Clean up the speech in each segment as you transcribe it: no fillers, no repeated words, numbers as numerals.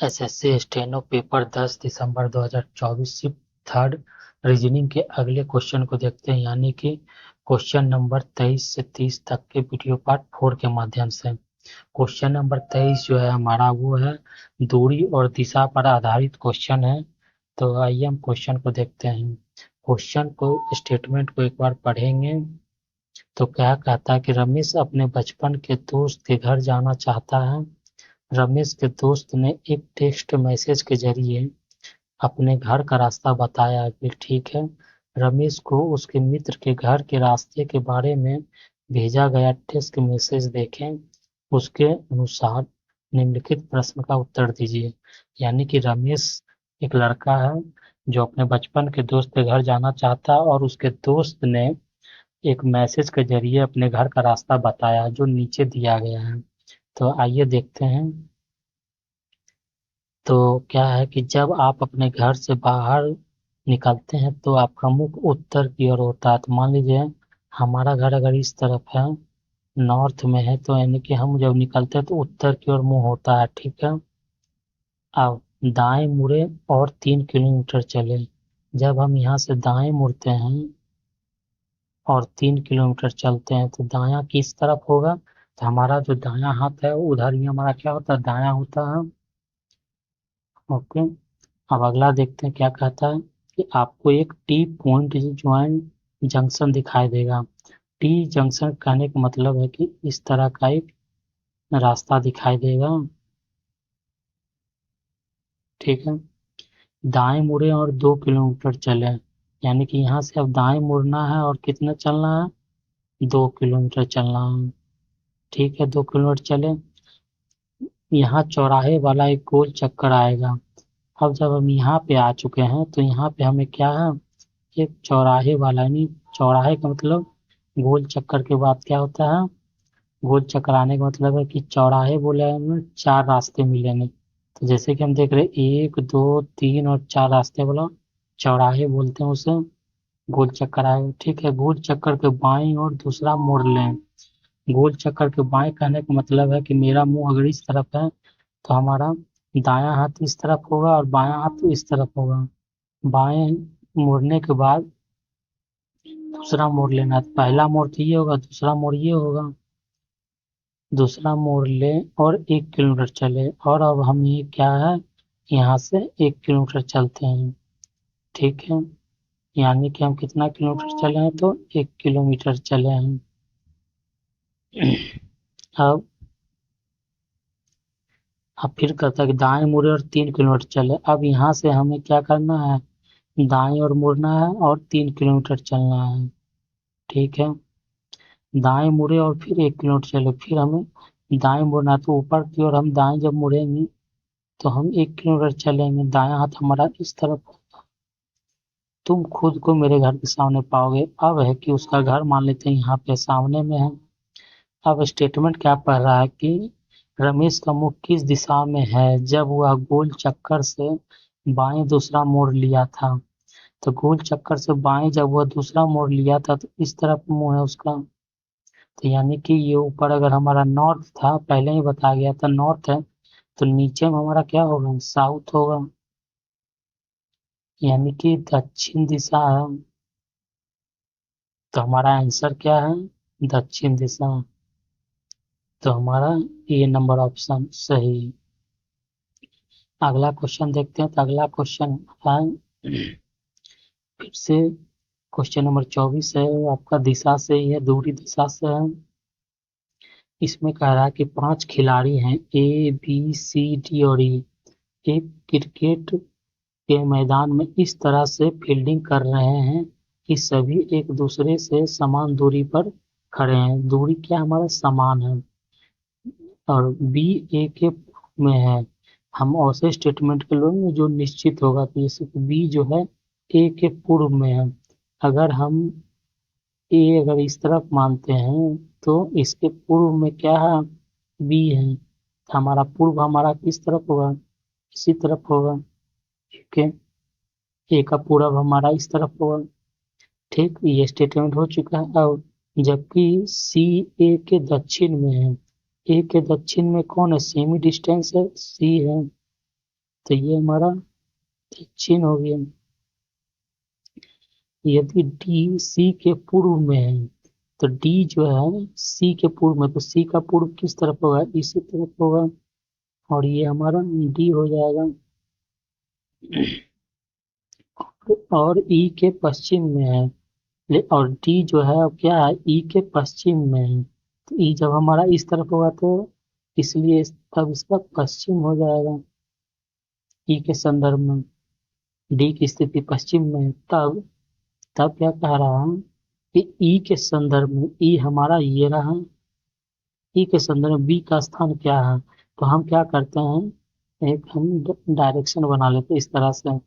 SSC steno paper 10 दिसंबर 2024 shift third reasoning के अगले question को देखते हैं, यानी कि क्वेश्चन नंबर 23 से 30 तक के वीडियो पार्ट 4 के माध्यम से। क्वेश्चन नंबर 23 जो है हमारा वो है दूरी और दिशा पर आधारित क्वेश्चन है। तो आइए हम क्वेश्चन को देखते हैं। क्वेश्चन को स्टेटमेंट को एक बार पढ़ेंगे तो क्या कहता है कि रमेश अपने बचपन के दोस्त के घर जाना चाहता है। रमेश के दोस्त ने एक टेक्स्ट मैसेज के जरिए अपने घर का रास्ता बताया कि ठीक है। रमेश को उसके मित्र के घर के रास्ते के बारे में भेजा गया टेक्स्ट मैसेज देखें। उसके अनुसार निम्नलिखित प्रश्न का उत्तर दीजिए। यानी कि रमेश एक लड़का है जो अपने बचपन के दोस्त के घर जाना चाहता है और उसके दोस्त ने एक मैसेज के जरिए अपने घर का रास्ता बताया जो नीचे दिया गया है। तो आइए देखते हैं। तो क्या है कि जब आप अपने घर से बाहर निकलते हैं तो आपका मुख उत्तर की ओर होता है। तो मान लीजिए हमारा घर अगर इस तरफ है, नॉर्थ में है, तो यानी कि हम जब निकलते हैं तो उत्तर की ओर मुंह होता है। ठीक है। अब दाएं मुड़े और 3 किलोमीटर चले। जब हम यहाँ से दाएं मुड़ते हैं और 3 किलोमीटर चलते हैं तो दायां किस तरफ होगा? तो हमारा जो दायां हाथ है उधर ही हमारा क्या होता है, दायां होता है। ओके। अब अगला देखते हैं क्या कहता है कि आपको एक टी पॉइंट ज्वाइंट जंक्शन दिखाई देगा। टी जंक्शन कहने का मतलब है कि इस तरह का एक रास्ता दिखाई देगा। ठीक है। दाएं मुड़े और 2 किलोमीटर चले। यानी कि यहाँ से अब दाएं मुड़ना है और कितना चलना है, 2 किलोमीटर चलना है। ठीक है, 2 किलोमीटर चले। यहाँ चौराहे वाला एक गोल चक्कर आएगा। अब जब हम यहाँ पे आ चुके हैं तो यहाँ पे हमें क्या है, एक चौराहे वाला, यानी चौराहे का मतलब गोल चक्कर के बाद क्या होता है, गोल चक्कर आने का मतलब है कि चौराहे बोले हमें 4 रास्ते मिलेंगे। तो जैसे कि हम देख रहे हैं 1 2 3 और 4 रास्ते वाला चौराहे बोलते हैं उसे। गोल चक्कर आएगा। ठीक है, गोल चक्कर के बाईं और दूसरा मोड़ लें। गोल चक्कर के बाएं कहने का मतलब है कि मेरा मुंह अगर इस तरफ है तो हमारा दायां हाथ इस तरफ होगा और बायां हाथ इस तरफ होगा। बाएं मुड़ने के बाद दूसरा मोड़ लेना। पहला मोड़ तो ये होगा, दूसरा मोड़ ये होगा। दूसरा मोड़ ले और 1 किलोमीटर चले। और अब हम ये क्या है, यहाँ से 1 किलोमीटर चलते हैं। ठीक है। यानी कि हम कितना किलोमीटर चले हैं, तो 1 किलोमीटर चले हैं। अब अब फिर कहता है कि दाएं मुड़े और 3 किलोमीटर चले। अब यहाँ से हमें क्या करना है, दाएं ओर मुड़ना है और 3 किलोमीटर चलना है। ठीक है। दाएं मुड़े और फिर 1 किलोमीटर चले। फिर हमें दाएं मुड़ना है, तो ऊपर की ओर हम दाएं जब मुड़ेंगे तो हम 1 किलोमीटर चलेंगे। दायां हाथ हमारा इस तरफ होगा। तुम खुद को मेरे घर के सामने पाओगे। अब है कि उसका घर मान लेते हैं यहाँ पे सामने में है। अब स्टेटमेंट क्या पढ़ रहा है कि रमेश का मुख किस दिशा में है जब वह गोल चक्कर से बाएं दूसरा मोड़ लिया था। तो गोल चक्कर से बाएं जब वह दूसरा मोड़ लिया था तो इस तरफ मुंह है उसका। तो यानी कि ये ऊपर अगर हमारा नॉर्थ था, पहले ही बताया गया था नॉर्थ है, तो नीचे में हमारा क्या होगा, साउथ होगा। यानी कि दक्षिण दिशा है। तो हमारा आंसर क्या है, दक्षिण दिशा। तो हमारा ये नंबर ऑप्शन सही। अगला क्वेश्चन देखते हैं। तो अगला क्वेश्चन है फिर से क्वेश्चन नंबर 24 है, आपका दिशा से ही है, दूरी दिशा से है। इसमें कह रहा है कि 5 खिलाड़ी हैं, ए बी सी डी और ई, एक क्रिकेट के मैदान में इस तरह से फील्डिंग कर रहे हैं कि सभी एक दूसरे से समान दूरी पर खड़े हैं। दूरी क्या हमारा समान है। और बी ए के पूर्व में है। हम ऐसे स्टेटमेंट के लोग जो निश्चित होगा कि जैसे कि बी जो है ए के पूर्व में है। अगर हम ए अगर इस तरफ मानते हैं तो इसके पूर्व में क्या है, बी है। हमारा पूर्व हमारा किस तरफ होगा, इसी तरफ होगा। ठीक है। ए का पूर्व हमारा इस तरफ होगा। ठीक, ये स्टेटमेंट हो चुका है। अब जबकि सी ए के दक्षिण में है। ए के दक्षिण में कौन है, सेमी डिस्टेंस है, सी है। तो ये हमारा चिन्ह हो गया। यदि डी सी के पूर्व में है तो डी जो है सी के पूर्व में, तो सी का पूर्व किस तरफ होगा, इसी तरफ होगा, और ये हमारा डी हो जाएगा। और ई के पश्चिम में है, और डी जो है अब क्या है, ई के पश्चिम में है, तो ई जब हमारा इस तरफ होगा तो इसलिए तब इसका पश्चिम हो जाएगा। ई के संदर्भ में डी की स्थिति पश्चिम में है, तब क्या कह रहा हूँ कि ई के संदर्भ में, ई हमारा ये रहा, ई के संदर्भ में बी का स्थान क्या है, तो हम क्या करते हैं, एक हम डायरेक्शन बना लेते हैं इस तरह से।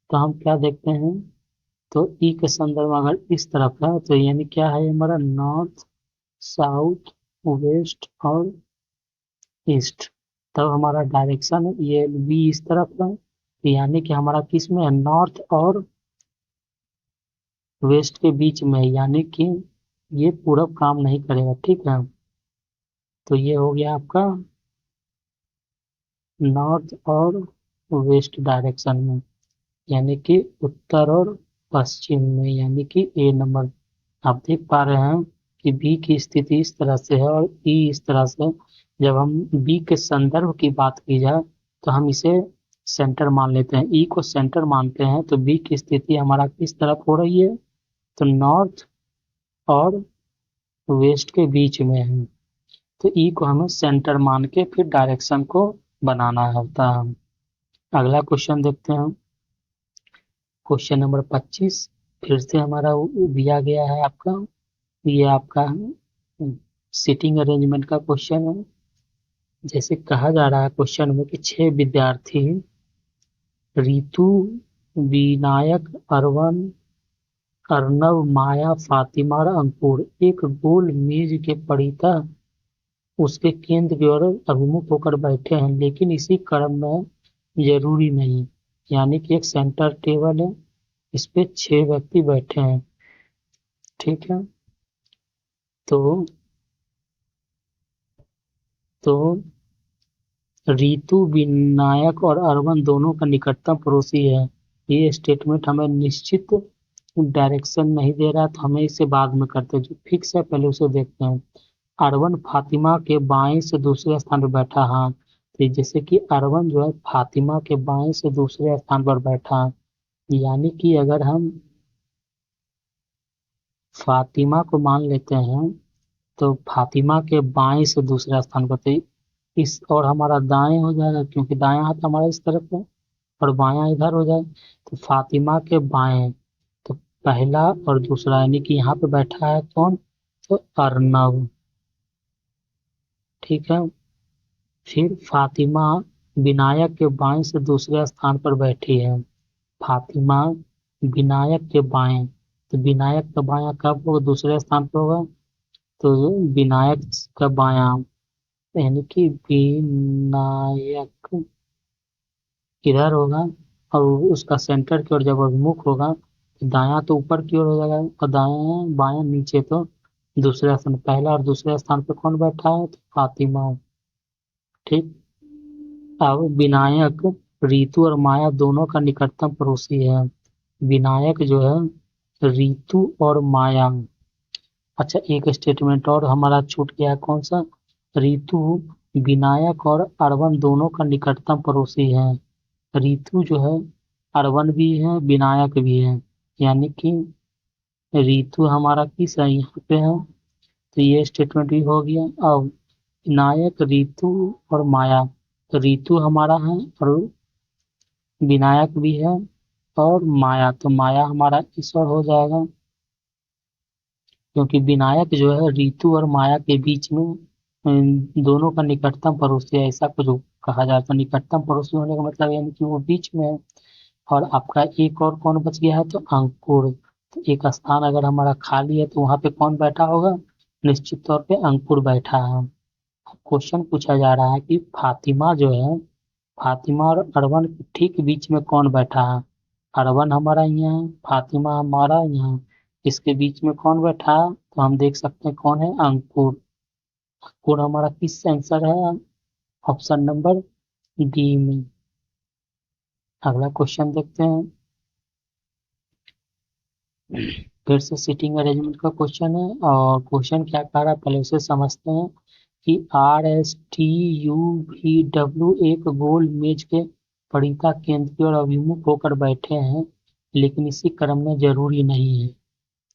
तो हम क्या देखते हैं, तो ई के संदर्भ में अगर इस तरफ है तो यानी क्या है हमारा, नॉर्थ, साउथ, वेस्ट और ईस्ट। तब हमारा डायरेक्शन ये बी इस तरफ है, तो यानी कि हमारा किस में है, नॉर्थ और वेस्ट के बीच में है, यानी कि ये पूरब काम नहीं करेगा, ठीक है। तो ये हो गया आपका नॉर्थ और वेस्ट डायरेक्शन में, यानी कि उत्तर और पश्चिम में, यानी कि ए नंबर। आप देख पा रहे हैं कि बी की स्थिति इस तरह से है और ई इस तरह से। जब हम बी के संदर्भ की बात की जाए तो हम इसे सेंटर मान लेते हैं, ई को सेंटर मानते हैं, तो बी की स्थिति हमारा किस तरफ हो रही है, तो नॉर्थ और वेस्ट के बीच में है। तो ई को हमें सेंटर मान के फिर डायरेक्शन को बनाना होता है। अगला क्वेश्चन देखते हैं, क्वेश्चन नंबर 25 फिर से हमारा दिया गया है आपका, ये आपका सीटिंग अरेंजमेंट का क्वेश्चन है। जैसे कहा जा रहा है क्वेश्चन में कि 6 विद्यार्थी रितु, विनायक, अरवन, अर्नव, माया, फातिमा और अंकुर एक गोल मेज के परितः उसके केंद्र की ओर अभिमुख होकर बैठे हैं, लेकिन इसी क्रम में जरूरी नहीं, यानी कि एक सेंटर टेबल है, इस पे 6 व्यक्ति बैठे हैं, ठीक है। तो तो रितु, विनायक और अरवन दोनों का निकटतम पड़ोसी है। ये स्टेटमेंट हमें निश्चित डायरेक्शन नहीं दे रहा, तो हमें इसे बाद में करते हैं, जो फिक्स है पहले उसे देखते हैं। अरवन फातिमा के बाएं से दूसरे स्थान पर बैठा, हाँ, तो जैसे कि अरवन जो है फातिमा के बाएं से दूसरे स्थान पर बैठा, यानी कि अगर हम फातिमा को मान लेते हैं तो फातिमा के बाएं से दूसरा स्थान पर, तो इस और हमारा दाएं हो जाएगा, क्योंकि दायां हाथ हमारा इस तरफ है और बायां इधर हो जाए, तो फातिमा के बाएं, तो पहला और दूसरा, यानी कि यहाँ पे बैठा है कौन, तो अर्नव, ठीक है। फिर फातिमा विनायक के बाएं से दूसरे स्थान पर बैठी है, फातिमा विनायक के बाएं, तो विनायक का बायां कब होगा, दूसरे स्थान पर होगा, तो विनायक का बायां, यानी कि विनायक इधर होगा, और उसका सेंटर की ओर जब अभिमुख होगा तो दायां तो ऊपर की ओर हो जाएगा और दायां बायां नीचे, तो दूसरे स्थान, पहला और दूसरे स्थान पे कौन बैठा है, तो फातिमा, ठीक। अब विनायक रितु और माया दोनों का निकटतम पड़ोसी है, विनायक जो है रितु और माया। अच्छा, एक स्टेटमेंट और हमारा छूट गया, कौन सा, रितु विनायक और अरवन दोनों का निकटतम पड़ोसी है। रितु जो है अरवन भी है, विनायक भी है, यानी कि रितु हमारा किस है, यहाँ पे है, तो ये स्टेटमेंट भी हो गया। अब विनायक, रितु और माया, तो रितु हमारा है और विनायक भी है और माया, तो माया हमारा ईश्वर हो जाएगा, क्योंकि विनायक जो है रितु और माया के बीच में दोनों का निकटतम पड़ोसी है, ऐसा कुछ कहा जाता है। निकटतम पड़ोसी होने का मतलब यानी कि वो बीच में है। और आपका एक और कौन बच गया है, तो अंकुर, तो एक स्थान अगर हमारा खाली है तो वहां पे कौन बैठा होगा, निश्चित तौर पे अंकुर बैठा है। क्वेश्चन पूछा जा रहा है कि फातिमा जो है, फातिमा और अरवन के ठीक बीच में कौन बैठा है, अरवन हमारा यहाँ है, फातिमा हमारा यहाँ है, इसके बीच में कौन बैठा है, तो हम देख सकते हैं कौन है, अंकुर। अंकुर हमारा किस आंसर है, ऑप्शन नंबर डी में। अगला क्वेश्चन देखते हैं। फिर से सीटिंग अरेंजमेंट का क्वेश्चन है और क्वेश्चन क्या कह रहा है पहले उसे समझते हैं कि RSTUVW एक गोल मेज के परिता केंद्र की ओर अभिमुख होकर बैठे हैं, लेकिन इसी क्रम में जरूरी नहीं है।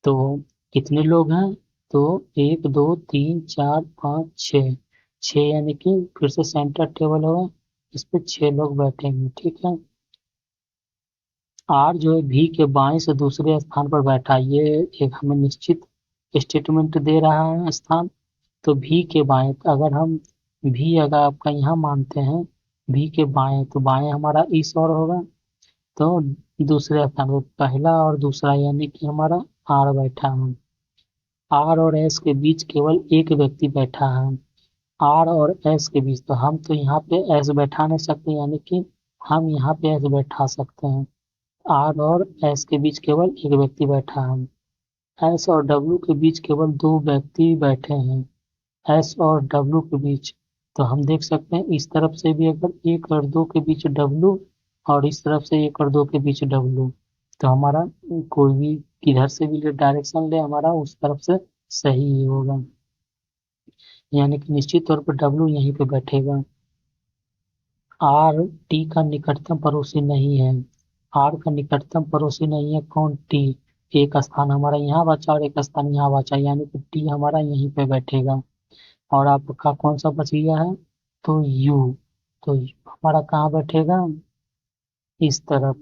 तो कितने लोग हैं? तो 1 2 3 4 5 6, 6 यानी कि फिर से सेंटर टेबल होगा, इस पे 6 लोग बैठेंगे। ठीक है। आर जो है भी के बाएं से दूसरे स्थान पर बैठा है, ये एक हमें निश्चित स्टेटमेंट दे रहा है स्थान। तो भी के बाएं अगर हम भी अगर आपका यहाँ मानते हैं भी के बाएं, तो बाएं हमारा इस ओर होगा। तो दूसरे स्थान पर पहला और दूसरा यानी कि हमारा आर बैठा है। आर और एस के बीच केवल एक व्यक्ति बैठा है, आर और एस के बीच। तो हम तो यहाँ पे एस बैठा नहीं सकते, यानी कि हम यहाँ पे एस बैठा सकते हैं। आर और एस के बीच केवल एक व्यक्ति बैठा है। एस और डब्ल्यू के बीच केवल 2 व्यक्ति बैठे हैं, एस और डब्ल्यू के बीच। तो हम देख सकते हैं इस तरफ से भी अगर 1 और 2 के बीच डब्ल्यू और इस तरफ से 1 और 2 के बीच डब्ल्यू, तो हमारा कोई भी किधर से भी डायरेक्शन ले हमारा उस तरफ से सही ही होगा, यानी कि निश्चित तौर पर डब्ल्यू यहीं पे बैठेगा। आर टी का निकटतम पड़ोसी नहीं है, आर का निकटतम पड़ोसी नहीं है कौन? टी। एक स्थान हमारा यहाँ बचा और एक स्थान यहाँ बचा, यानी कि टी हमारा यहीं पे बैठेगा। और आपका कौन सा बच गया है? तो यू। तो हमारा कहाँ बैठेगा? इस तरफ।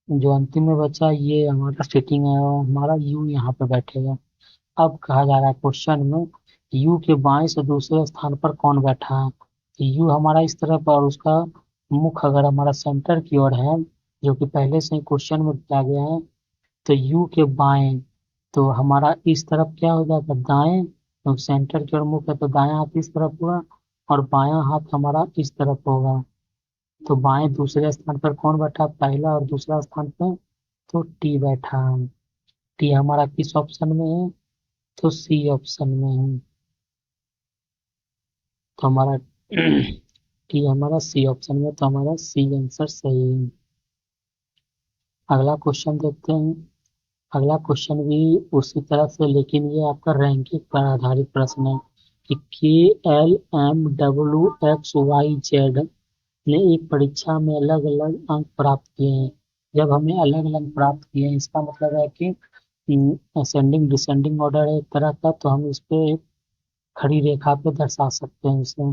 जो अंतिम में बचा ये हमारा सिटिंग है और हमारा यू यहाँ पे बैठेगा। अब कहा जा रहा है क्वेश्चन में यू के बाएं से दूसरे स्थान पर कौन बैठा है? तो यू हमारा इस तरफ और उसका मुख अगर हमारा सेंटर की ओर है, जो कि पहले से ही क्वेश्चन में दिया गया है, तो यू के बाएं तो हमारा इस तरफ क्या हो जाएगा? दाएं। तो सेंटर की ओर मुख है तो दायां हाथ इस तरफ होगा और बायां हाथ हमारा इस तरफ होगा। तो बाएं दूसरे स्थान पर कौन बैठा? पहला और दूसरा स्थान पर तो टी बैठा है। टी हमारा किस ऑप्शन में है? तो सी ऑप्शन में है। तो हमारा टी हमारा सी ऑप्शन में, तो हमारा सी आंसर सही है। अगला क्वेश्चन देखते हैं। अगला क्वेश्चन भी उसी तरह से, लेकिन ये आपका रैंकिंग पर आधारित प्रश्न है कि KLMWXYZ ने एक परीक्षा में अलग अलग अंक प्राप्त किए हैं। जब हमें अलग अलग प्राप्त किए हैं इसका मतलब है कि असेंडिंग डिसेंडिंग ऑर्डर है एक तरह का, तो हम इस पे एक खड़ी रेखा पे दर्शा सकते हैं इसे।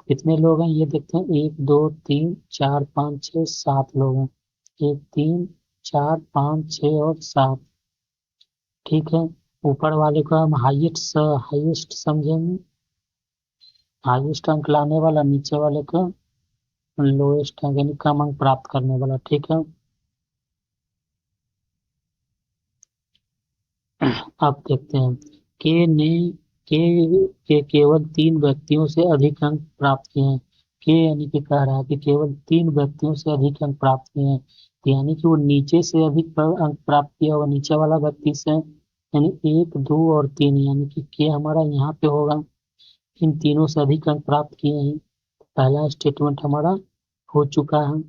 कितने लोग हैं ये देखते हैं, 1 2 3 4 5 6 7 लोग हैं। 1 3 4 5 6 और 7। ठीक है। ऊपर वाले को हम हाईएस्ट समझेंगे, हाईएस्ट अंक लाने वाला, नीचे वाले को लोएस्ट अंक यानी कम अंक प्राप्त करने वाला। ठीक है। अब देखते हैं के ने के केवल 3 व्यक्तियों से अधिक अंक प्राप्त किए हैं। के यानी कि कह रहा है कि केवल 3 व्यक्तियों से अधिक अंक प्राप्त किए हैं, तो यानी कि वो नीचे से अधिक अंक प्राप्त किया होगा नीचे वाला व्यक्ति से, यानी 1 2 और 3, यानी कि के हमारा यहाँ पे होगा। इन तीनों से अधिक अंक प्राप्त किए हैं, पहला स्टेटमेंट हमारा हो चुका है।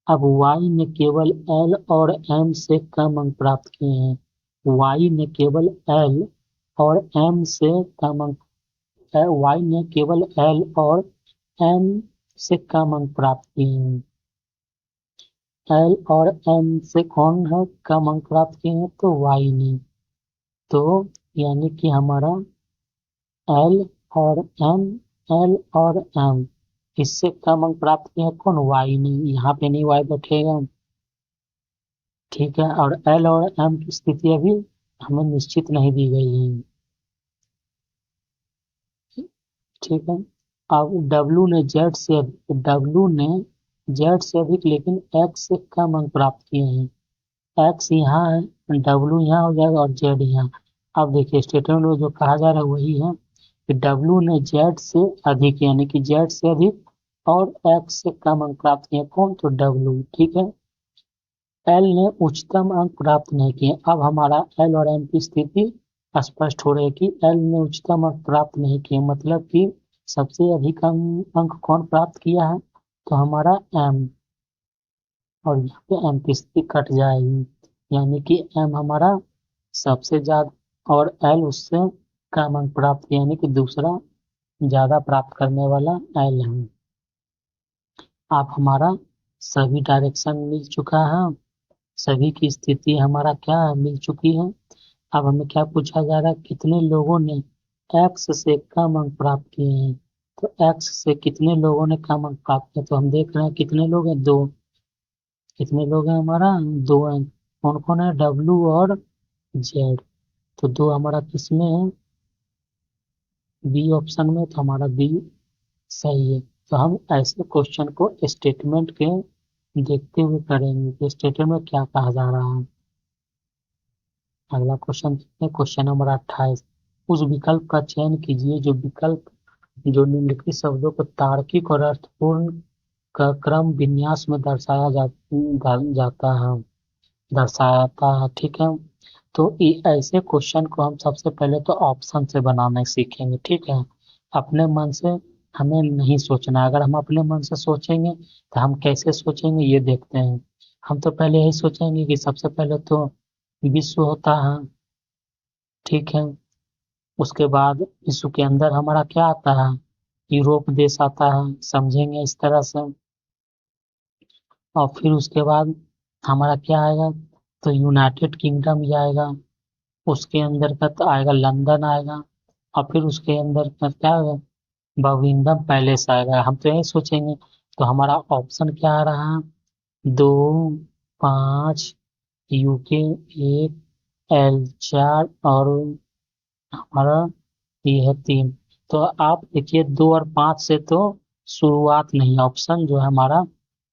अब वाई ने केवल एल और एम से कम अंक प्राप्त किए हैं, वाई ने केवल एल और एम से कम अंक, वाई ने केवल एल और एम से कम अंक प्राप्त किए हैं। एल और एम से कौन है कम अंक प्राप्त किए हैं? तो वाई ने। तो यानी कि हमारा एल और एम, एल और एम इससे कम अंक प्राप्त किए हैं कौन? वाई ने। यहाँ पे नहीं वाई बैठेगा। ठीक है। और एल और एम की स्थिति अभी हमें निश्चित नहीं दी गई है। ठीक है। अब डब्लू ने जेड से अधिक लेकिन एक्स से कम अंक प्राप्त किए हैं। एक्स यहाँ है, डब्लू यहाँ हो जाएगा और जेड यहाँ। अब देखिए स्टेटमेंट में जो कहा जा रहा है वही है कि डब्लू ने जेड से अधिक, यानी कि जेड से अधिक और एक्स से कम अंक प्राप्त किए कौन? तो डब्लू। ठीक है। एल ने उच्चतम अंक प्राप्त नहीं किए। अब हमारा एल और एम की स्थिति स्पष्ट हो रही है कि एल ने उच्चतम अंक प्राप्त नहीं किए, मतलब कि सबसे अधिक अंक कौन प्राप्त किया है? तो हमारा एम। और यहाँ पे एम की स्थिति कट जाएगी, यानी कि एम हमारा सबसे ज्यादा और एल उससे कम अंक प्राप्त, यानी कि दूसरा ज्यादा प्राप्त करने वाला एल है। अब हमारा सभी डायरेक्शन मिल चुका है, सभी की स्थिति हमारा क्या है, मिल चुकी है। अब हमें क्या पूछा जा रहा है, कितने लोगों ने एक्स से कम अंक प्राप्त किए हैं। तो एक्स से कितने लोगों ने कम अंक प्राप्त किया, तो हम देख रहे हैं कितने लोग हैं, दो। कितने लोग हैं हमारा, दो हैं। कौन कौन है, डब्लू और जेड। तो दो हमारा किसमें है, बी ऑप्शन में, तो हमारा बी सही है। तो हम ऐसे क्वेश्चन को स्टेटमेंट के देखते हुए करेंगे कि स्टेटमेंट में क्या कहा जा रहा है। अगला क्वेश्चन देखते हैं, क्वेश्चन नंबर 28। उस विकल्प का चयन कीजिए जो विकल्प जो निम्नलिखित शब्दों को तार्किक और अर्थपूर्ण का क्रम विन्यास में जाता है, दर्शाता है। ठीक है, तो ऐसे क्वेश्चन को हम सबसे पहले तो ऑप्शन से बनाना सीखेंगे। ठीक है, अपने मन से हमें नहीं सोचना। अगर हम अपने मन से सोचेंगे तो हम कैसे सोचेंगे ये देखते हैं। हम तो पहले यही सोचेंगे कि सबसे पहले तो विश्व होता है। ठीक है, उसके बाद विश्व के अंदर हमारा क्या आता है, यूरोप देश आता है, समझेंगे इस तरह से। और फिर उसके बाद हमारा क्या आएगा, तो यूनाइटेड किंगडम ही आएगा। उसके अंदर का तो आएगा लंदन आएगा। और फिर उसके अंदर का क्या आएगा, बकिंगम पैलेस आएगा। हम तो यही सोचेंगे। तो हमारा ऑप्शन क्या आ रहा है, दो, पाँच, यूके एक, एल चार, और हमारा ये है तीन। तो आप देखिए, दो और पाँच से तो शुरुआत नहीं, ऑप्शन जो है हमारा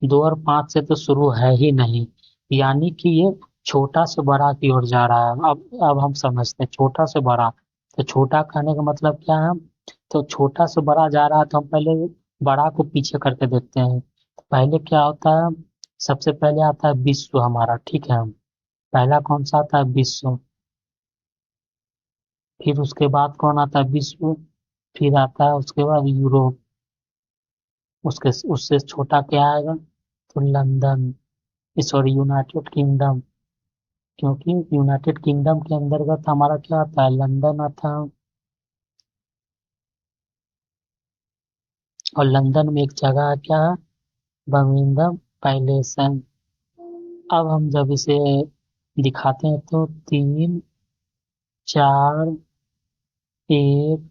दो और पाँच से तो शुरू है ही नहीं, यानी कि ये छोटा से बड़ा की ओर जा रहा है। अब हम समझते हैं छोटा से बड़ा। तो छोटा कहने का मतलब क्या है, तो छोटा से बड़ा जा रहा है, तो हम पहले बड़ा को पीछे करके देखते हैं। तो पहले क्या होता है, सबसे पहले आता है विश्व हमारा। ठीक है, पहला कौन सा आता है, विश्व। फिर उसके बाद कौन आता है, विश्व। फिर आता है उसके बाद यूरोप। उसके उससे छोटा क्या आएगा, तो लंदन, सॉरी यूनाइटेड किंगडम। क्योंकि यूनाइटेड किंगडम के अंतर्गत हमारा क्या आता है, लंदन आता है। और लंदन में एक जगह है, क्या है, बर्मिंघम पैलेस है। अब हम जब इसे दिखाते हैं तो तीन, चार, एक,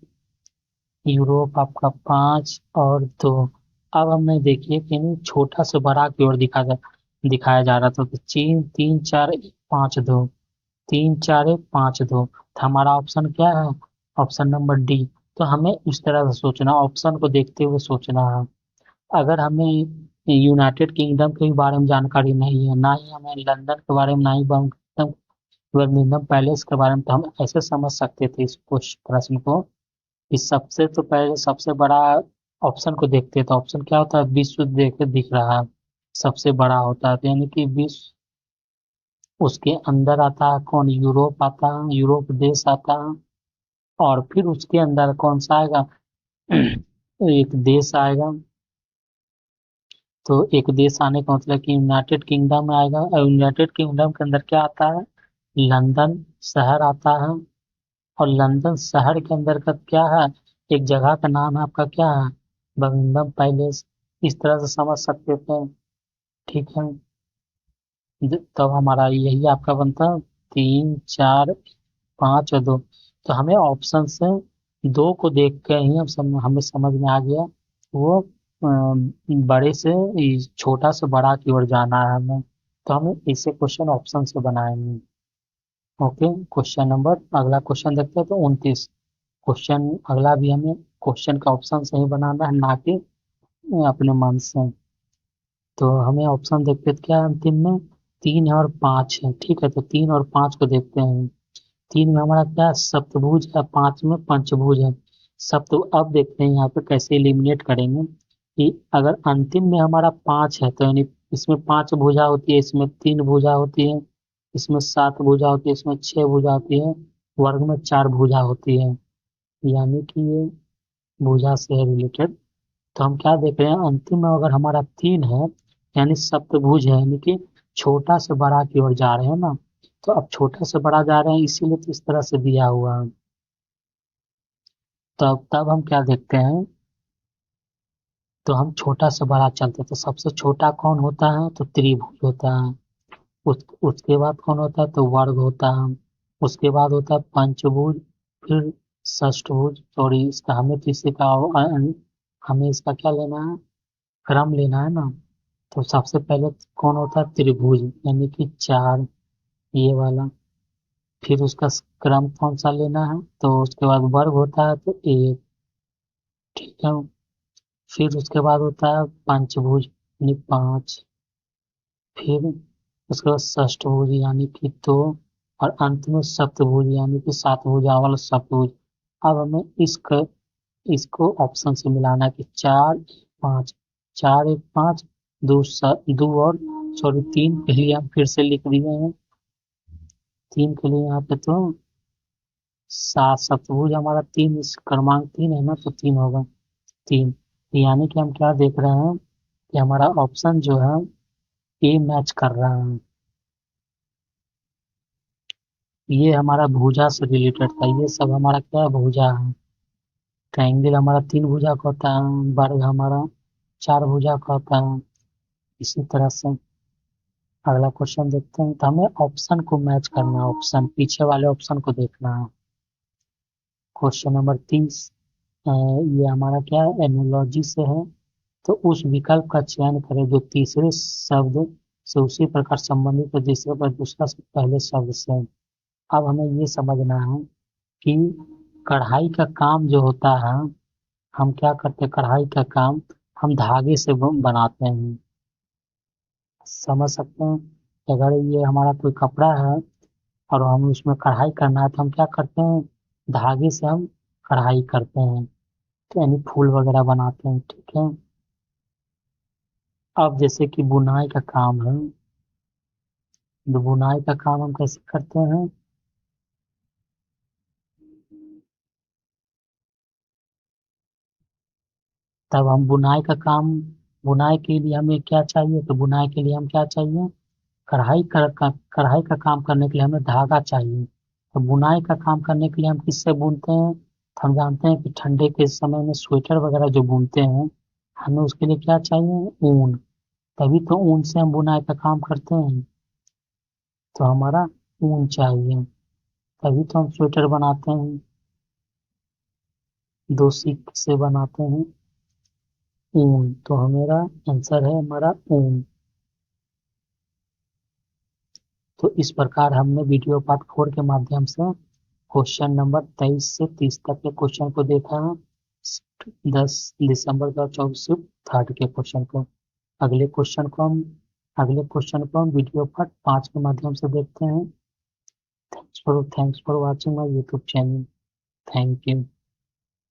यूरोप आपका पाँच और दो। अब हमने देखिए कि नहीं, छोटा से बड़ा की ओर दिखाया जा रहा था। तो चीन तीन चार एक पाँच दो, तीन चार एक पाँच दो। तो हमारा ऑप्शन क्या है, ऑप्शन नंबर डी। तो हमें इस तरह से सोचना, ऑप्शन को देखते हुए सोचना है। अगर हमें यूनाइटेड किंगडम के बारे में जानकारी नहीं है, ना ही हमें लंदन के बारे में, ना ही बर्मिंघम पैलेस के बारे में, तो हम ऐसे समझ सकते थे इस प्रश्न को कि सबसे तो पहले सबसे बड़ा ऑप्शन को देखते हैं। तो ऑप्शन क्या होता है, विश्व देख दिख रहा है, सबसे बड़ा होता है, तो यानी कि विश्व। उसके अंदर आता है कौन, यूरोप आता है, यूरोप देश आता है। और फिर उसके अंदर कौन सा आएगा, एक देश आएगा। तो एक देश आने का मतलब कि यूनाइटेड किंगडम आएगा, और यूनाइटेड किंगडम के अंदर क्या आता है, लंदन शहर आता है। और लंदन शहर के अंदर का क्या है, एक जगह का नाम है आपका क्या है, बकिंघम पैलेस। इस तरह से समझ सकते थे। ठीक है, तब हमारा यही आपका बनता है, तीन चार पाँच और दो। तो हमें ऑप्शन से दो को देख के ही हमें समझ में आ गया, वो बड़े से छोटा से बड़ा की ओर जाना है हमें। तो हम इसे क्वेश्चन ऑप्शन से बनाएंगे। ओके, क्वेश्चन नंबर, अगला क्वेश्चन देखते हैं, तो 29 क्वेश्चन। अगला भी हमें क्वेश्चन का ऑप्शन से ही बनाना है, ना कि अपने मन से। तो हमें ऑप्शन देखते हैं क्या है अंतिम में, तीन है और पाँच है। ठीक है, तो तीन और पाँच को देखते हैं। तीन में हमारा क्या है, सप्तभुज है, पाँच में पंचभुज है। सप्त अब देखते हैं यहाँ पे कैसे एलिमिनेट करेंगे, कि अगर अंतिम में हमारा पाँच है, तो यानी इसमें पांच भुजा होती है, इसमें तीन भुजा होती है, इसमें सात भुजा होती है, इसमें छह भुजा होती है, वर्ग में चार भुजा होती है, यानी कि ये भुजा से है रिलेटेड। तो हम क्या देख रहे हैं, अंतिम में अगर हमारा तीन है, यानी सप्तभुज है, यानी कि छोटा से बड़ा की ओर जा रहे हैं ना, तो अब छोटा से बड़ा जा रहे हैं इसीलिए तो इस तरह से दिया हुआ है। तब हम क्या देखते हैं, तो हम छोटा से बड़ा चलते हैं, तो सबसे छोटा कौन होता है, तो त्रिभुज होता है। उसके बाद कौन होता है, तो वर्ग होता है। उसके बाद होता है पंचभुज, फिर षष्ठभुज। सॉरी, इसका हमें तो इसी का हमें इसका क्या लेना है, क्रम लेना है ना। तो सबसे पहले कौन होता है, त्रिभुज, यानी कि चार, ये वाला। फिर उसका क्रम कौन सा लेना है, तो उसके बाद वर्ग होता है तो एक, ठीक है। फिर उसके बाद होता है पंचभुज यानी पांच, फिर उसके बाद षष्ठभुज यानी कि दो, और अंत में सप्तभुज यानी कि सात भुजा वाला सप्तभुज। अब हमें इसको ऑप्शन से मिलाना है कि चार पाँच, चार एक पाँच, दो और सॉरी तीन के लिए हम फिर से लिख दिए हैं, तीन के लिए यहाँ पे तो सात, सप्तभुज हमारा तीन, इस क्रमांक तीन है ना, तो तीन होगा, तीन। यानी कि हम क्या देख रहे हैं कि हमारा ऑप्शन जो है ए मैच कर रहा है। ये हमारा भुजा से रिलेटेड था, ये सब हमारा क्या है, भुजा है। ट्रायंगल हमारा तीन भुजा का होता है, वर्ग हमारा चार भुजा का होता है। इसी तरह से अगला क्वेश्चन देखते हैं, तो हमें ऑप्शन को मैच करना है, ऑप्शन पीछे वाले ऑप्शन को देखना है। क्वेश्चन नंबर 30, ये हमारा क्या है, एनोलॉजी से है। तो उस विकल्प का चयन करें जो तीसरे शब्द से उसी प्रकार संबंधित है तीसरे पर दूसरा से पहले शब्द से। अब हमें ये समझना है कि कढ़ाई का काम जो होता है, हम क्या करते हैं, कढ़ाई का काम हम धागे से बनाते हैं। समझ सकते हैं, अगर ये हमारा कोई कपड़ा है और हम उसमें कढ़ाई करना है, तो हम क्या करते हैं, धागे से हम कढ़ाई करते हैं, तो यानी फूल वगैरह बनाते हैं, ठीक है। अब जैसे कि बुनाई का काम है, तो बुनाई का काम हम कैसे करते हैं, तब हम बुनाई का काम, बुनाई के लिए हमें क्या चाहिए, तो बुनाई के लिए हम क्या चाहिए, कढ़ाई का काम करने के लिए हमें धागा चाहिए। तो बुनाई का काम करने के लिए हम किससे बुनते हैं, तो हम जानते हैं कि ठंडे के समय में स्वेटर वगैरह जो बुनते हैं, हमें उसके लिए क्या चाहिए, ऊन। तभी तो ऊन से हम बुनाई का काम करते हैं, तो हमारा ऊन चाहिए, तभी तो हम स्वेटर बनाते हैं, दो सीख से बनाते हैं, ऊन। तो हमारा आंसर है हमारा ऊन। तो इस प्रकार हमने वीडियो पार्ट 4 के माध्यम से क्वेश्चन नंबर 23 से 30 तक के क्वेश्चन को देखा है। 10 दिसंबर 2024 से थर्ड के क्वेश्चन को। अगले क्वेश्चन को हम अगले क्वेश्चन को हम वीडियो पार्ट 5 के माध्यम से देखते हैं। Thanks for watching my YouTube channel. Thank you.